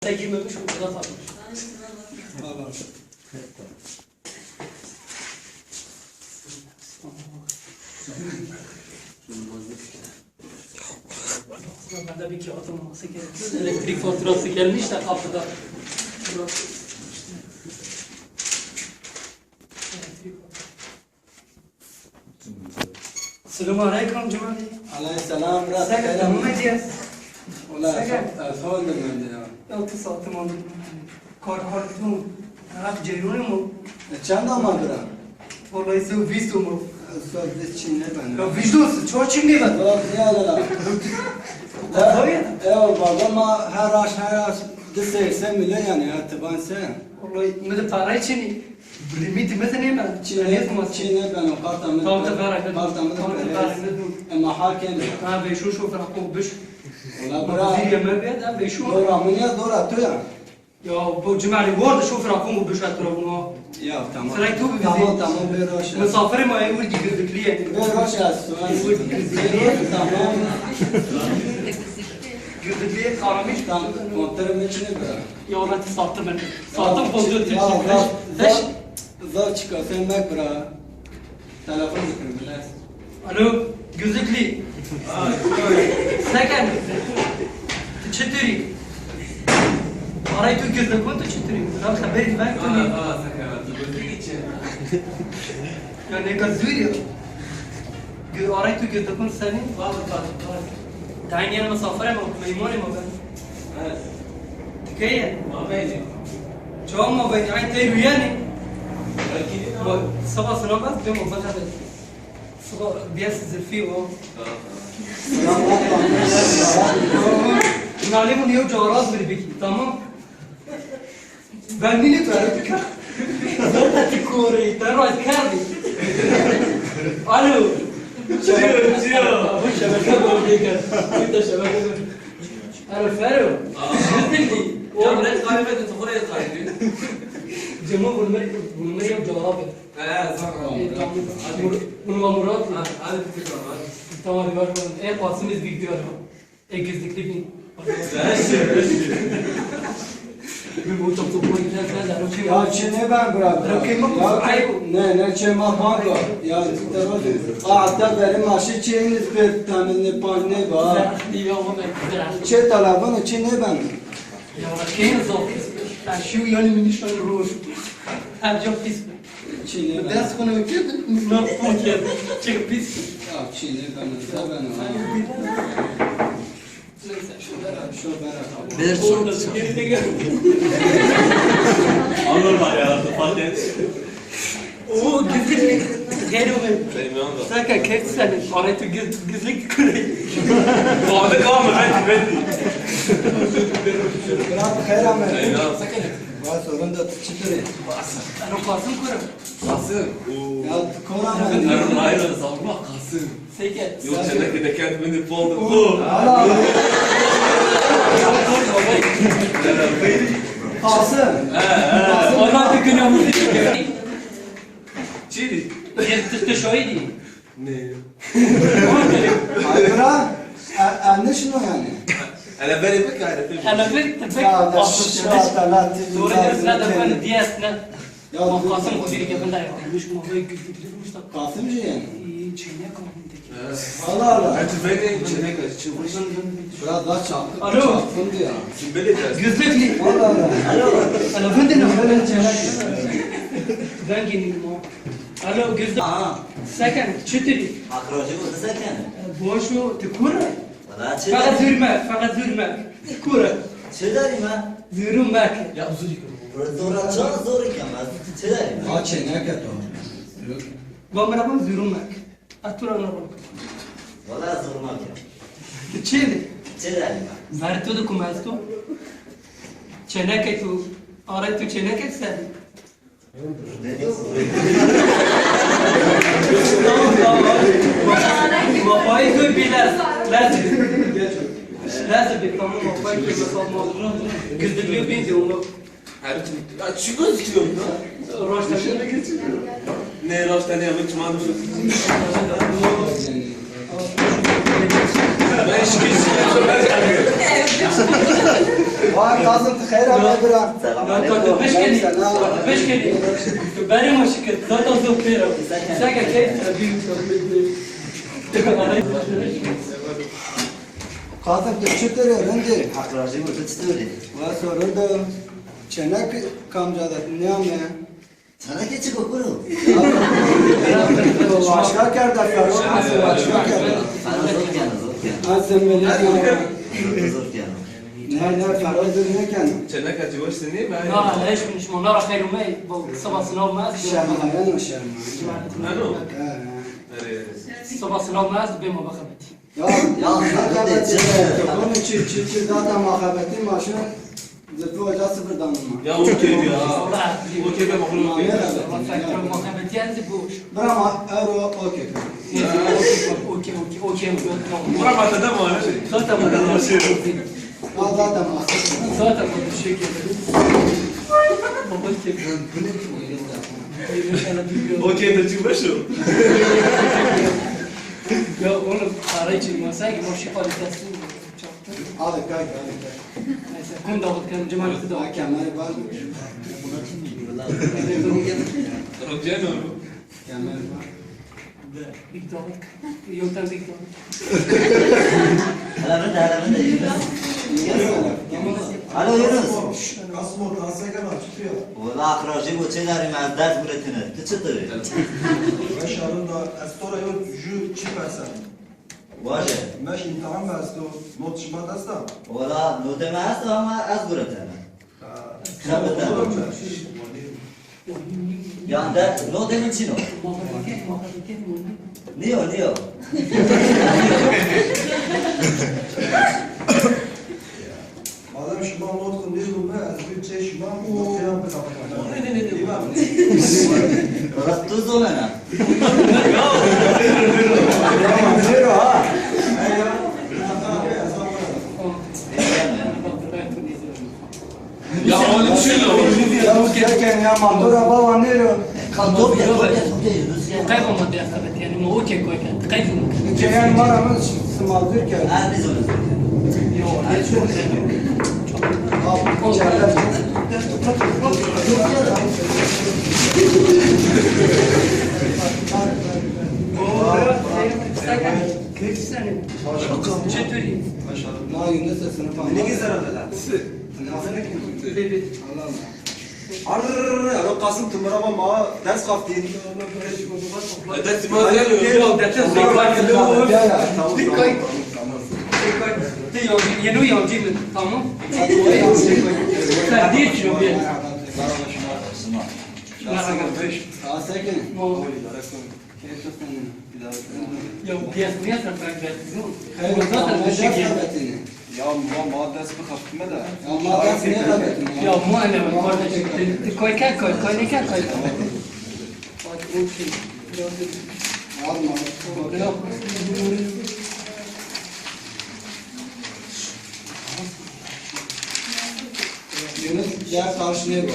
Girmemiş, ucuna takmış. Allah. Bende bir kağıtım olması gerekiyor. Elektrik faturası gelmiş de kapıda. Selamun aleyküm Cumali. Aleyhisselam. Sen tamam ediyorsun. Ulan efendim ben de ya. 6 saatim oldu. Kar harcım. Taraf ceyrunu mu? Çند ama bırak. Vallahi sen visto mu? Sözde Çin'e ben. Ya vicdosu, çok Çinli ben. Yok ya la. Evet babama her aş deseysen bile yani artıban sen. Vallahi ne para için limiti mesela ben. Çin'e ben o kartamı. Tam teferruat. Kartamı Tam da teferruat. ama hakem. Ha be şu şoför akıl büş. Ulan Bırak. bırak. Yemek ya be şu. Doğru amına doğru atıyor ya. Ya bu cumali vardı şoför akıl büş atıyor. Ya tamam. Sıra tu bizi. Tamam bir roş. Misafir mi ayı vurdu gözlükliye. Bir roş yazsın. Tamam. Gözlükliye karamış. Tamam. Motorun içine bırak. Ya ben sattım ben. Sattım pozisyon tepsi. Zor çıkıyor sen bak bırak. Telefon getirin biraz. Alo gözlükli. Sen çıtırı. Arayı tu gözlük bu çıtırı. Tam haberi ben tu ne? Ya ne kadar zor ya. Arayı tu gözlük bu seni. Tayini yana misafire mi? Meymone mi ben? Evet. Tükeye. Mabeyli. Çoğun mu ben? Yani teyru yani. Belki Sabah sınav bas diyorum o kadar. Sabah bir zırfı o. Nalim onu yok cevap bir peki. Tamam. Ben ne tarif ki? Zaten Kore, terör kerdi. Alo. Çiyo. Bu şebeke böyle kan. Bu da şebeke böyle. Alo Fero. Gözlükli. Ya ne kaybedin oraya kaybedin. Cema bunları yok cevap ver. Tamam. Bunu var Murat. Hadi bir fikir var. Tamam hadi bakalım. Pasımız büyük gözlükli bir. Bir bu çok topluma gidersen de Ya Çin'e ben bırak. Ne Çin'e bak. Ya hatta benim aşı Çin'in bir tane panne var. Çe telefonu Çin'e ben. Ya kein so. Şu yani miniş var roş. Hem çok pis. Çin'e ben. Ders konu yapıyor. Ne yapıyor? Çık pis. Ya Çin'e ben. Şu ben. Bir soru geride gel. Anlar ya. Patent. O gizli geliyor mu? Benim yanımda. Saka kefsen arayı gizli kırı. Hadi kalma ben. Bırak khayra mı? Eyvallah. Var sorun da çıtırı. Ano pasım kırı. Kasım. Ya kora mı? Erun ayrı savunma Kasım. Seke. Yok çenek de kendimi poldu. Allah. Kasım. Ona bir gün yapmıştık. Çili. Yetişte şöyle. Ne? Ayra. Anne şunu yani. Ana beni bek ayrı. Ana bir tepek Ya da asıl şartalar. Doğru dersin de böyle diyesine. Ya Ama Kasım o diri yapında yapmış mı? Böyle güldürmüş da. Kasımcı yani. İyi çiğne kalmış. Allah Allah. Hadi beni çenek açılmış. Biraz daha çapkın. Alo. Çapkındı ya. Şimdi böyle ders. Gözlükli. Allah Allah. Alo ben de ne böyle çeyrek. Ben geldim o. Alo gözlük. Sakin çıtırı. Akroji bu da sen. Boşu tıkura. Valla Fakat zürmek. Tıkura. çedarim ha. Zürmek. Ya uzun yıkılma. Zora çok zor iken çedarim. Açı ne kötü. Bamra bak zürmek. Atura ona bak. Valla zormak ya. Çeli. Çedarim ha. Varto documento. Çeneke tu. Aray tu çeneke sen. Ne diyorsun? Babayı koy biler. Lazım. Lazım bir tamam babayı koy bakalım. Güzdürlüyor benziyor mu? Ya çıkıyor istiyorum da. Roştaşında geçiyor. Ne rastane yapmak için mandım. Ben şikayet ediyorum. Vay Kazım خير abi bırak. Selam Ya aleyküm. kalk beş kedi. Beş kedi. Benim aşkım. Zaten zor kere. Sen gel kedi. Kazım Türkçe öğrendi. Hakrajı burada tutuyordu. Ve sonra da çenek kamcada ne ama Sana geçik okuru. başka kerde karşı başka kerde. Bana zor gel, zor gel. Azemeli Zor gel. ne Feroz'un ne kan Çenek acı hoş seni mi? لا ليش من اسمه نرى خير ومي سبع سنوات ما şermayan o şermayan. Ano? سبع سنوات ما بما بخبتي Ya bunun için zaten muhabbeti maşın zıttı hoca sıfırdan mı? Ya okey ya. والله Okey ben okulu okey. فكر مخبتي انت بوش Brama euro okey. اوكي اوكي اوكي Bura matada mı öyle şey? صوت ما Ha zaten muhabbeti. صوت ما شيء Okey de çıkmış o. يا والله خارجي مساجي مش قادر تسلم Hadi kay. كون ضغط كان جمال Daha خدوه kemeri var mı? Rojeno. Kemeri var. بيك ضغط يوم تاني بيك ضغط Hala ben de Yunus. Alo Yunus. Kasım ortası kadar çıkıyor. Valla hakrajı bu çenerim az ders buletini. Tıçıtı. Başarın da estora yok ju çıkarsa. Vaje. Meş imtihan versto not çıkma dasta. Valla noteme az ama az buletini. Şabıta. Yani ders notemin çino. Niyo. Adam şuma not kılıyor mu? Az bir şey şuma muhtemelen bir kapatacak. Orası tuz olana. Zero ha. Ya oğlum şey yok. Ya gereken ya mandora baba nero. Topya Yunus ya. كيف ما تأخذت يعني مو اوكي كويس كيف Ceyan maramız sımazdır ki. Az biz onu. Abi içerler. كيف سنة شتوري La Yunus da sınıf almaz. Ne güzel oldular. Allah Allah. Arrrrrrr ya Kasım tımırama ma ders kaptı. Ders timaz geliyor. Ya ya tamam. ينو يوجي من تمام تهديد شو بيه Aa sakin. مو Keyif senin. يوم بيس بيس رفعت Hayır, tamam, ne şerbetini? Ya ma ders bir kaptı da. Ya madas ne şerbetini? يا مو انا من قرن كوي كان كوي كان كوي Alma. Yunus gel karşıya bak.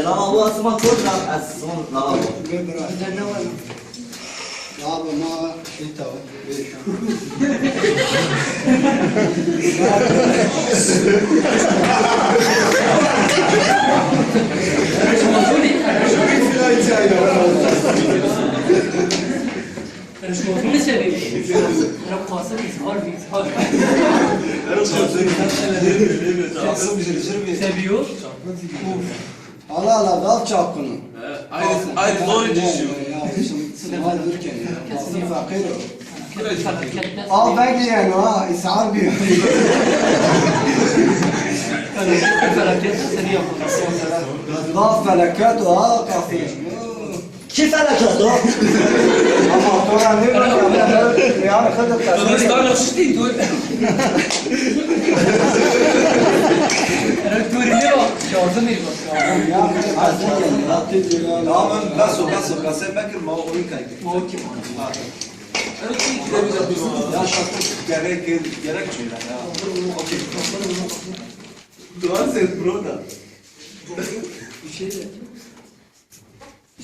Lavabo asma kodra asma lavabo. Abi ma şita. انا مش موجود سبب انا قاصد يظهر سبيو Allah Allah dal çapkını. Aynı doğru düşüyor. Ya şimdi dururken ya. Asıl fakir o. فلكت Al belki yani ha ishar bir. سريع Dal felaket o ha kafir. Kim felaket o? Ama sonra ne var ya? Yani kadar Kılıçlarla şişti dur. انا دوري ليه شاطني بس Ya Tamam ben soka sen bekir ma oyun kaydı. اوكي Ya şartı gerek şeyler ya. Okey. Dua sen bro da. شيء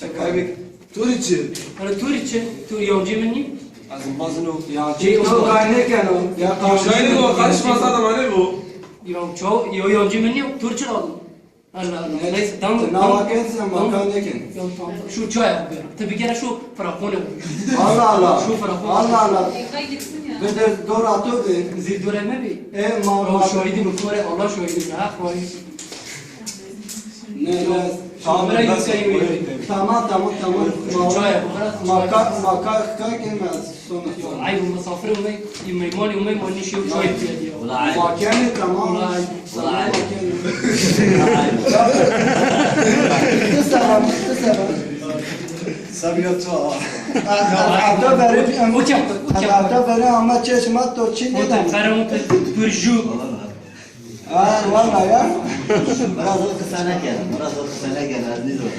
Sen kaybet. Turi çi. Ana turi çi, tu yonci minni. Az bazı no. Ya çiğ o kaynayken o. Ya Şayne o karışmaz adam hani bu. Yo yonci minni, turi çi aldım. Allah Allah. Neyse tamam. Ne vakensin makarnayken. Yo tamam. Şu çay yap. Tabii ki şu frapone. Allah Allah. Şu frapone. Allah Allah. Gitsin ya. Bir de doğru atıyor de. Zil döreme bir. Ma Şahidi bu kore Allah şahidi. Ha koy. ne Tamam ben yükseleyim. Tamam. Çay yap. Makar gelmez sonra. Ay bu misafir umay, meyman nişi çay diyor. Ulan Makane tamam. Ulan. Sabiyato. Hatta verip O çaptı. hatta verip ama çeşme to çin O ne da karamı pürjü. Ha vallahi ya. Biraz o kısana gel. Biraz o kısana gel. Az ne olur.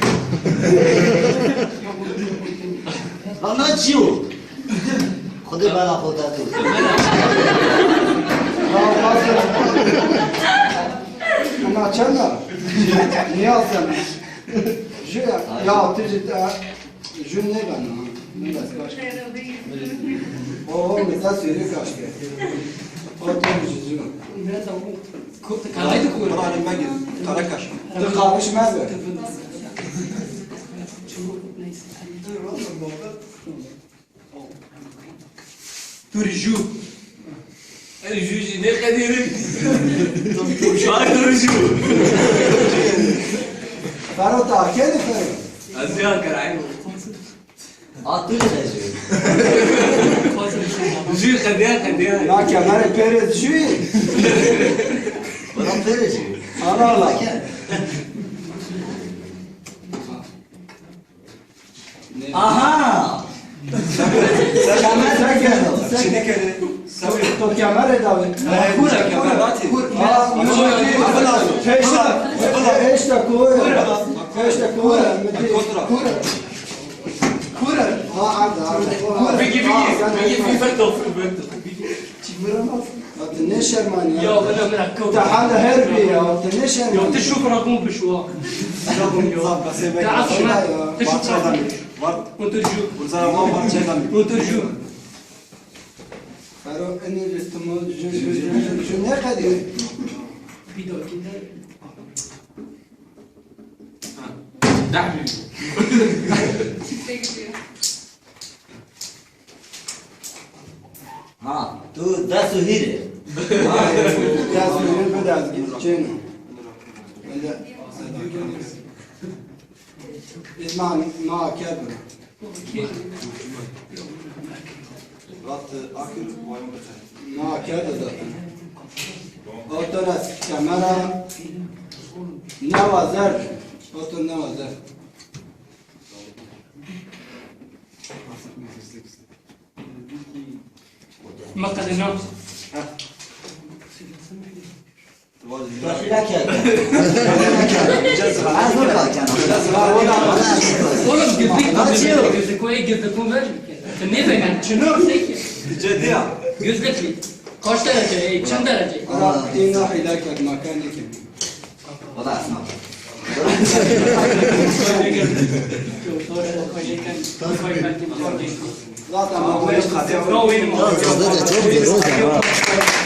Lan ne çiğ? Kudu bana kudu tut. Ama çanda. Niye alsın? Ya tücüt jün ne bana? Ne baş. O mesela söyle kaçtı. O tücüt. Nerede o? Kalaydı koy. Buranın ben gidin. Karakaş. Tı karışmaz be. Pürjü. El juji ne kaderi. Ay turju. Faro ta kedi faro. Az ya karayım. Atı ne diyor? Juji kadya. Ya kemer pere düşüyor. Bana verecek. Allah Allah. Aha! Kemer gel. Çin'e kere. Sabiyato. To kemer davet. Kura kemer bati. Esta cura. Cura. Peki bir faktor. Ne şerman ya. Ya bana bırak kavga. تعال هربي يا ne şerman. Yok تشوف رقم بشوا. تعال تشوف رقم. Var. وترجو. Burada var çaydan. وترجو. Faro eni ritmo jün ne kadar? فيديو كده. Dahmi. Çifte gidiyor. Ha, tu da suhire. Ya söyle biraz gideceğim. اسمعني ما كبر Rat akır vay mı? ما كبر otoras kamera navazer oto navazer ما قدرناش. Başla ki. Az mı kalkan? Oğlum gözlük Açıyor. gözlük koy gözlük ver. Ne ben şunu seki. Ciddi ya. Gözlük kaç derece? Kaç derece? أنا إنا حلاك مكانك O da asma. لا تمام No, we don't.